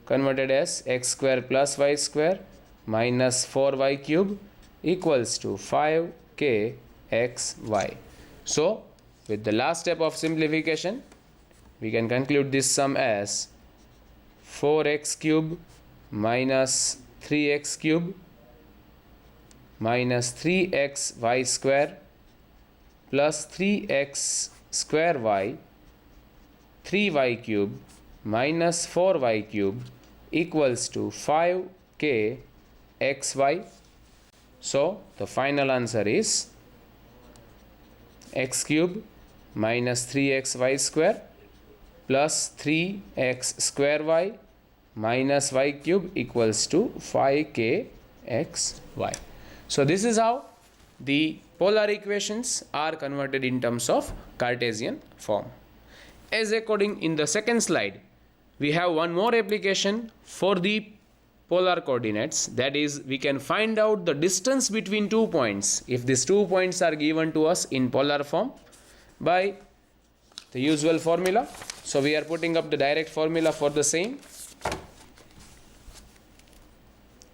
converted as x square plus y square minus 4y cube equals to 5kxy. So with the last step of simplification, we can conclude this sum as 4x cube minus 3x cube minus 3xy square plus 3x square y 3y cube minus 4y cube equals to 5kxy. So the final answer is x cube minus 3xy square plus 3x square y minus y cube equals to 5kxy. So this is how the polar equations are converted in terms of Cartesian form. As according in the second slide, we have one more application for the polar coordinates, that is, we can find out the distance between 2 points if these 2 points are given to us in polar form by the usual formula. So we are putting up the direct formula for the same.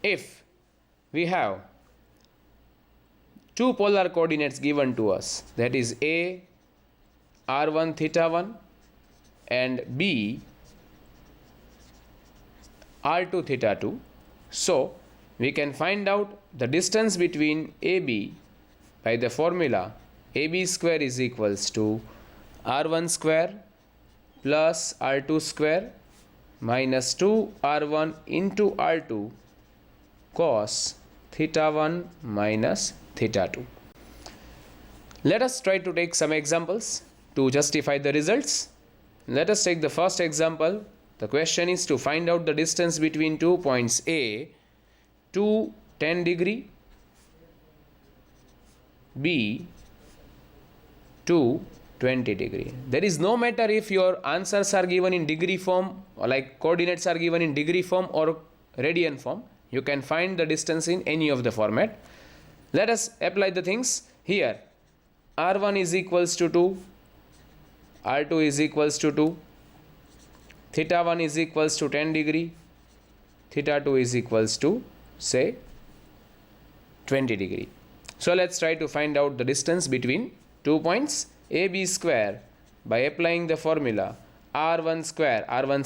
If we have two polar coordinates given to us, that is A r1 theta 1 and B r2 theta 2, so we can find out the distance between AB by the formula AB square is equals to r1 square plus r2 square minus 2r1 into r2 cos theta 1 minus theta 2. Let us try to take some examples to justify the results. Let us take the first example. The question is to find out the distance between 2 points A to 10 degree, B to 20 degree. There is no matter if your answers are given in degree form or like coordinates are given in degree form or radian form. You can find the distance in any of the format. Let us apply the things here. R1 is equals to 2, R2 is equals to 2, theta 1 is equals to 10 degree, theta 2 is equals to say 20 degree. So let's try to find out the distance between 2 points. AB square by applying the formula R1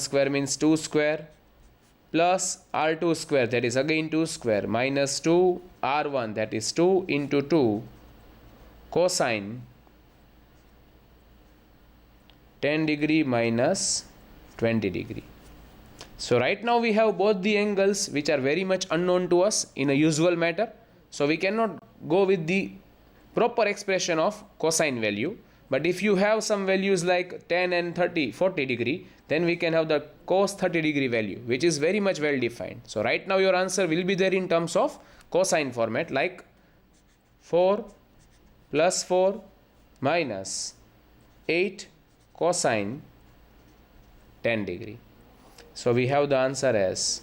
square means 2 square plus R2 square, that is again 2 square, minus 2 R1, that is 2 into 2 cosine 10 degree minus 20 degree. So right now we have both the angles which are very much unknown to us in a usual matter. So we cannot go with the proper expression of cosine value. But if you have some values like 10 and 30, 40 degree, then we can have the cos 30 degree value, which is very much well defined. So right now your answer will be there in terms of cosine format, like 4 plus 4 minus 8 cosine 10 degree. So we have the answer as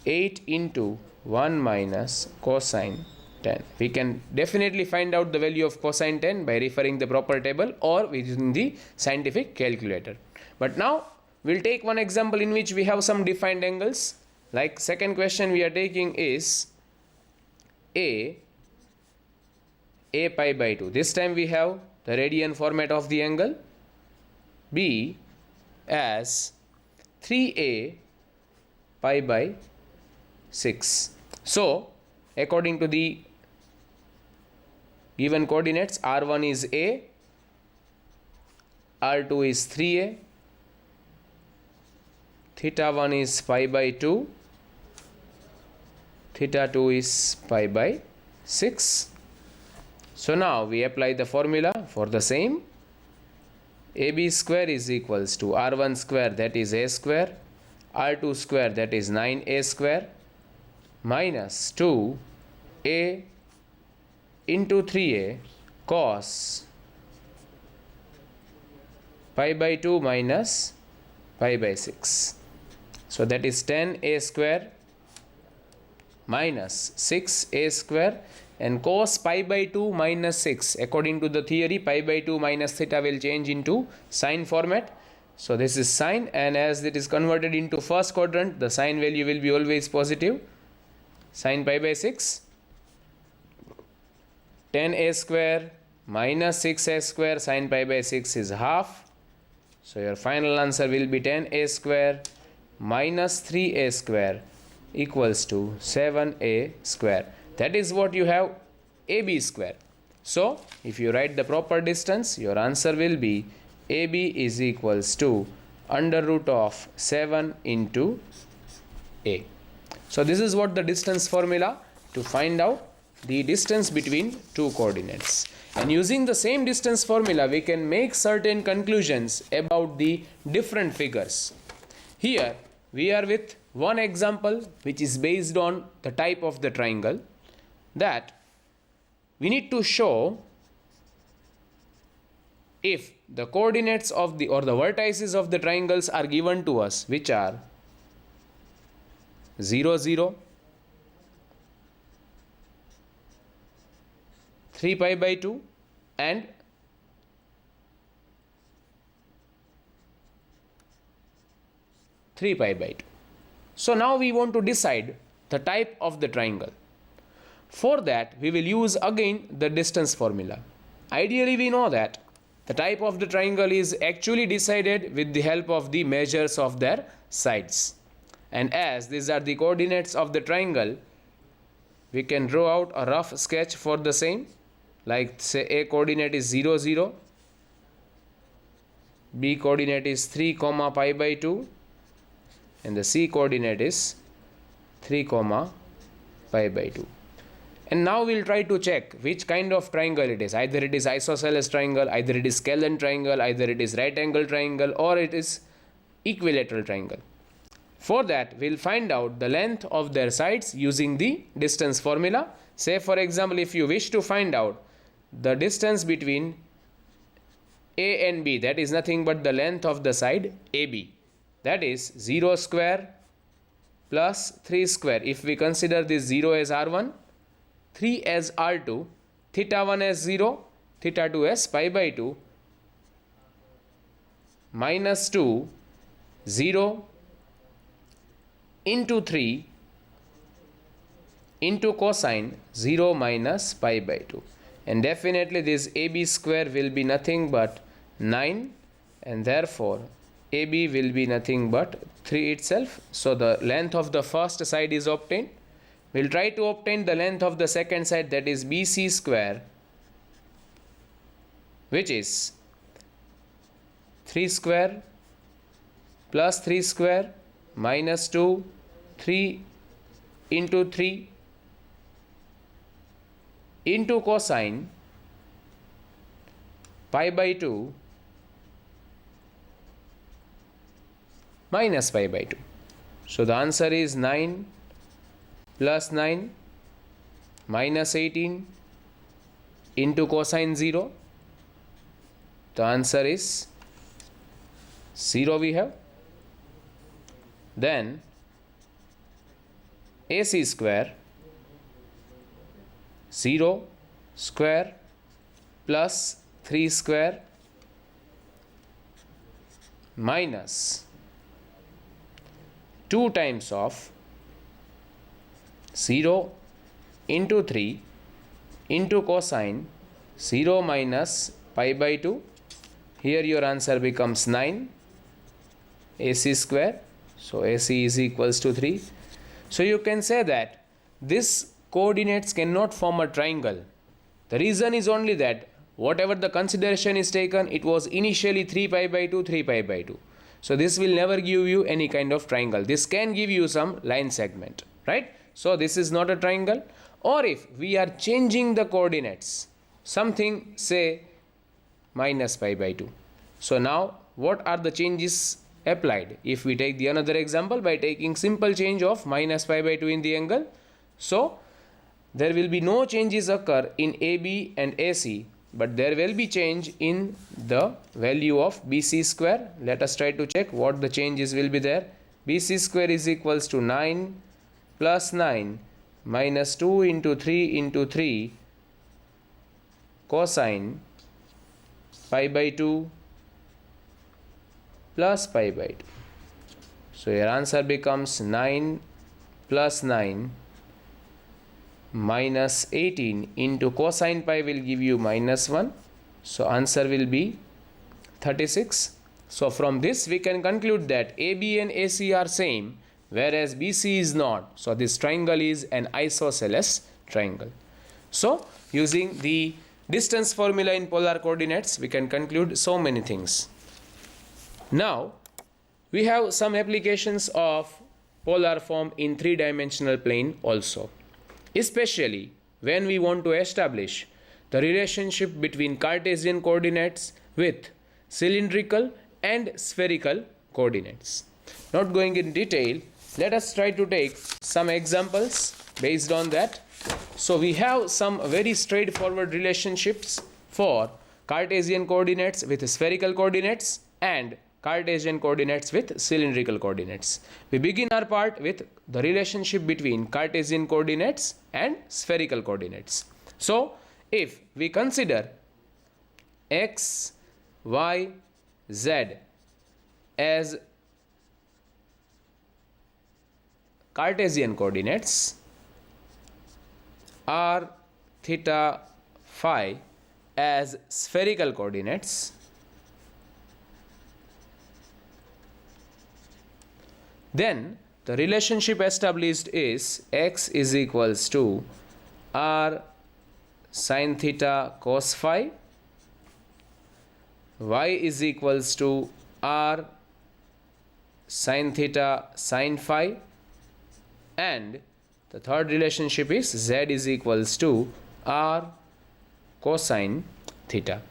8 into 1 minus cosine 10. We can definitely find out the value of cosine 10 by referring the proper table or using the scientific calculator. But now we'll take one example in which we have some defined angles. Like second question we are taking is A pi by 2. This time we have the radian format of the angle. B as 3A pi by 6. So according to the given coordinates, R1 is A, R2 is 3A, theta 1 is pi by 2, theta 2 is pi by 6. So now we apply the formula for the same. AB square is equals to R1 square, that is A square, R2 square, that is 9A square, minus 2A into 3A cos pi by 2 minus pi by 6. So that is 10A square minus 6A square, and cos pi by 2 minus 6, according to the theory pi by 2 minus theta will change into sine format. So this is sine, and as it is converted into first quadrant, the sine value will be always positive. Sine pi by 6, 10a square minus 6a square, sine pi by 6 is half. So your final answer will be 10a square minus 3a square equals to 7a square. That is what you have, ab square. So if you write the proper distance, your answer will be AB is equals to under root of 7 into A. So this is what the distance formula to find out the distance between two coordinates. And using the same distance formula, we can make certain conclusions about the different figures. Here we are with one example which is based on the type of the triangle, that we need to show if the coordinates of the or the vertices of the triangles are given to us, which are 0, 0, 3 pi by 2 and 3 pi by 2. So now we want to decide the type of the triangle. For that, we will use again the distance formula. Ideally, we know that the type of the triangle is actually decided with the help of the measures of their sides. And as these are the coordinates of the triangle, we can draw out a rough sketch for the same. Like say A coordinate is 0, 0, B coordinate is 3 comma pi by 2, and the C coordinate is 3 comma pi by 2. And now we'll try to check which kind of triangle it is. Either it is isosceles triangle, either it is scalene triangle, either it is right angle triangle, or it is equilateral triangle. For that, we'll find out the length of their sides using the distance formula. Say for example, if you wish to find out the distance between A and B, that is nothing but the length of the side AB. That is 0 square plus 3 square. If we consider this 0 as R1, 3 as R2, theta 1 as 0, theta 2 as pi by 2, minus 2, 0 into 3 into cosine 0 minus pi by 2. And definitely this AB square will be nothing but 9, and therefore AB will be nothing but 3 itself. So the length of the first side is obtained. We'll try to obtain the length of the second side, that is BC square, which is 3 square plus 3 square minus 2, 3 into 3 into cosine pi by 2 minus pi by 2. So the answer is 9 plus 9 minus 18 into cosine 0. The answer is 0 we have. Then AC square, 0 square plus 3 square minus 2 times of 0 into 3 into cosine 0 minus pi by 2. Here your answer becomes 9 AC square. So AC is equals to 3. So you can say that this coordinates cannot form a triangle. The reason is only that whatever the consideration is taken, it was initially 3 pi by 2, 3 pi by 2. So this will never give you any kind of triangle. This can give you some line segment, right? So this is not a triangle. Or if we are changing the coordinates, something say minus pi by 2. So now what are the changes applied? If we take the another example by taking simple change of minus pi by 2 in the angle, so there will be no changes occur in AB and AC, but there will be change in the value of BC square. Let us try to check what the changes will be there. BC square is equals to 9 plus 9 minus 2 into 3 cosine pi by 2 plus pi by 2. So your answer becomes 9 plus 9 minus 18 into cosine pi will give you minus 1. So answer will be 36. So from this we can conclude that AB and AC are same, whereas BC is not. So this triangle is an isosceles triangle. So using the distance formula in polar coordinates, we can conclude so many things. Now we have some applications of polar form in three-dimensional plane also, especially when we want to establish the relationship between Cartesian coordinates with cylindrical and spherical coordinates. Not going in detail, let us try to take some examples based on that. So we have some very straightforward relationships for Cartesian coordinates with spherical coordinates and Cartesian coordinates with cylindrical coordinates. We begin our part with the relationship between Cartesian coordinates and spherical coordinates. So if we consider x, y, z as Cartesian coordinates, r, theta, phi as spherical coordinates, then the relationship established is x is equals to r sin theta cos phi, y is equals to r sin theta sin phi, and the third relationship is z is equals to r cosine theta.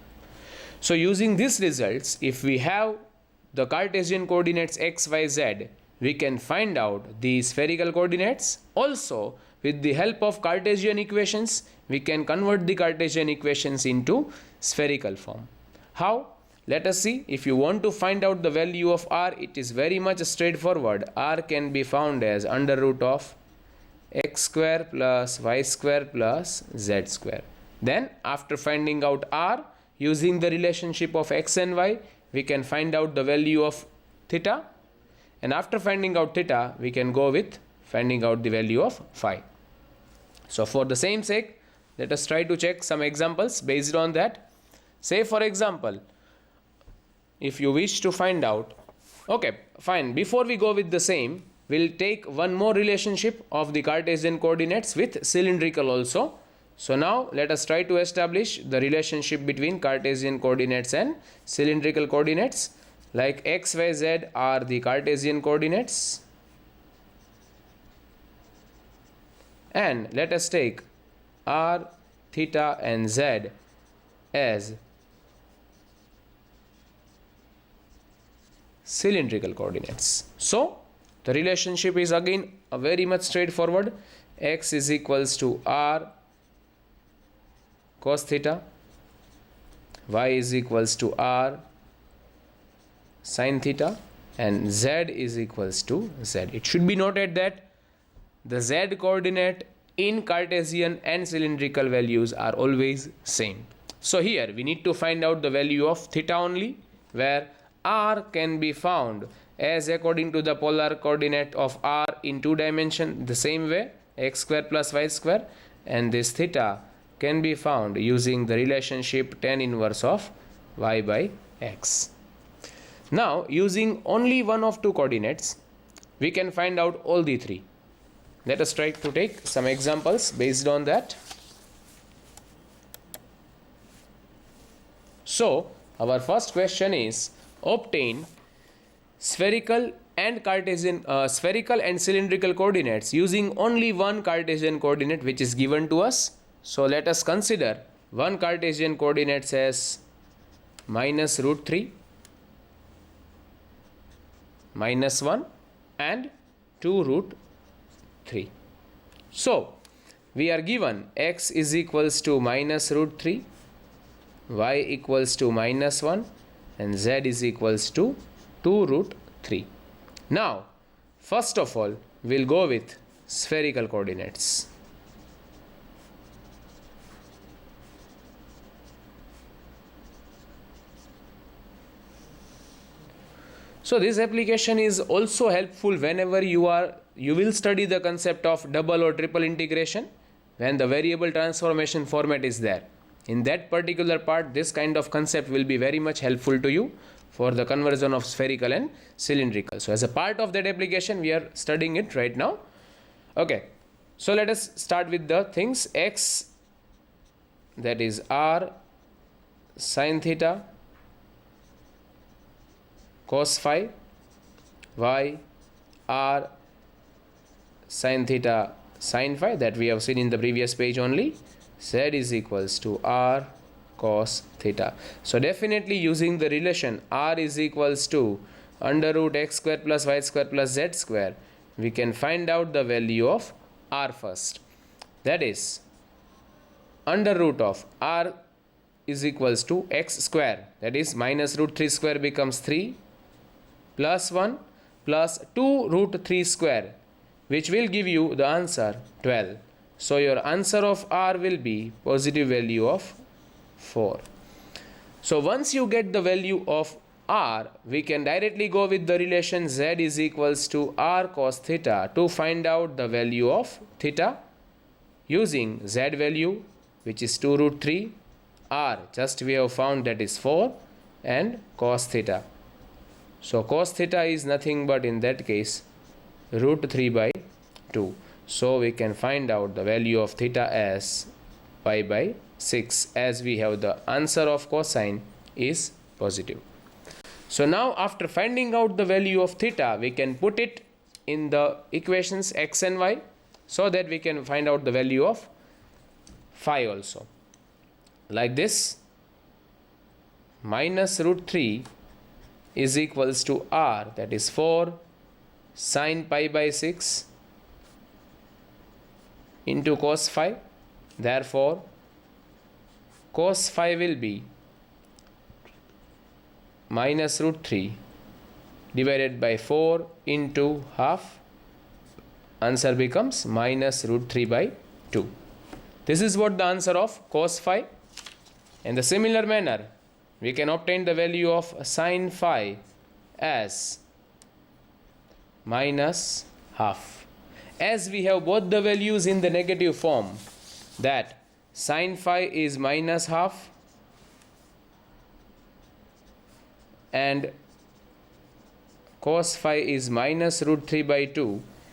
So using these results, if we have the Cartesian coordinates x, y, z, we can find out the spherical coordinates. Also, with the help of Cartesian equations, we can convert the Cartesian equations into spherical form. How? Let us see. If you want to find out the value of r, it is very much straightforward. R can be found as under root of x square plus y square plus z square. Then after finding out r, using the relationship of x and y, we can find out the value of theta, and after finding out theta, we can go with finding out the value of phi. So for the same sake, let us try to check some examples based on that. Say for example, if you wish to find out, okay, fine, before we go with the same, we'll take one more relationship of the Cartesian coordinates with cylindrical also. So now let us try to establish the relationship between Cartesian coordinates and cylindrical coordinates. Like x, y, z are the Cartesian coordinates, and let us take r, theta and z as cylindrical coordinates. So the relationship is again a very much straightforward. X is equals to r cos theta, y is equals to r sin theta, and z is equals to z. It should be noted that the z coordinate in Cartesian and cylindrical values are always same. So here we need to find out the value of theta only, where r can be found as according to the polar coordinate of r in two dimension, the same way x square plus y square, and this theta can be found using the relationship tan inverse of y by x. Now using only one of two coordinates, we can find out all the three. Let us try to take some examples based on that. So our first question is, obtain spherical and spherical and cylindrical coordinates using only one Cartesian coordinate which is given to us. So let us consider one Cartesian coordinates as minus root 3, minus 1 and 2 root 3. So we are given x is equals to minus root 3, y equals to minus 1 and z is equals to 2 root 3. Now first of all we'll go with spherical coordinates. So this application is also helpful whenever you will study the concept of double or triple integration when the variable transformation format is there. In that particular part, this kind of concept will be very much helpful to you for the conversion of spherical and cylindrical. So as a part of that application, we are studying it right now. Okay, so let us start with the things. X, that is r sine theta cos phi, y r sine theta sine phi, that we have seen in the previous page only. Z is equals to r cos theta. So definitely using the relation r is equals to under root x square plus y square plus z square, we can find out the value of r first. That is under root of r is equals to x square, that is minus root 3 square becomes 3 plus 1 plus 2 root 3 square, which will give you the answer 12. So your answer of r will be positive value of 4. So once you get the value of r, we can directly go with the relation z is equals to r cos theta to find out the value of theta using z value, which is 2 root 3, r just we have found, that is 4, and cos theta. So cos theta is nothing but in that case root 3 by 2. So we can find out the value of theta as pi by 6, as we have the answer of cosine is positive. So now after finding out the value of theta, we can put it in the equations x and y so that we can find out the value of phi also. Like this, minus root 3 is equals to r, that is 4 sine pi by 6 into cos phi. Therefore cos phi will be minus root 3 divided by 4 into half. Answer becomes minus root 3 by 2. This is what the answer of cos phi. In the similar manner, we can obtain the value of sin phi as minus half. As we have both the values in the negative form, that sin phi is minus half and cos phi is minus root 3 by 2,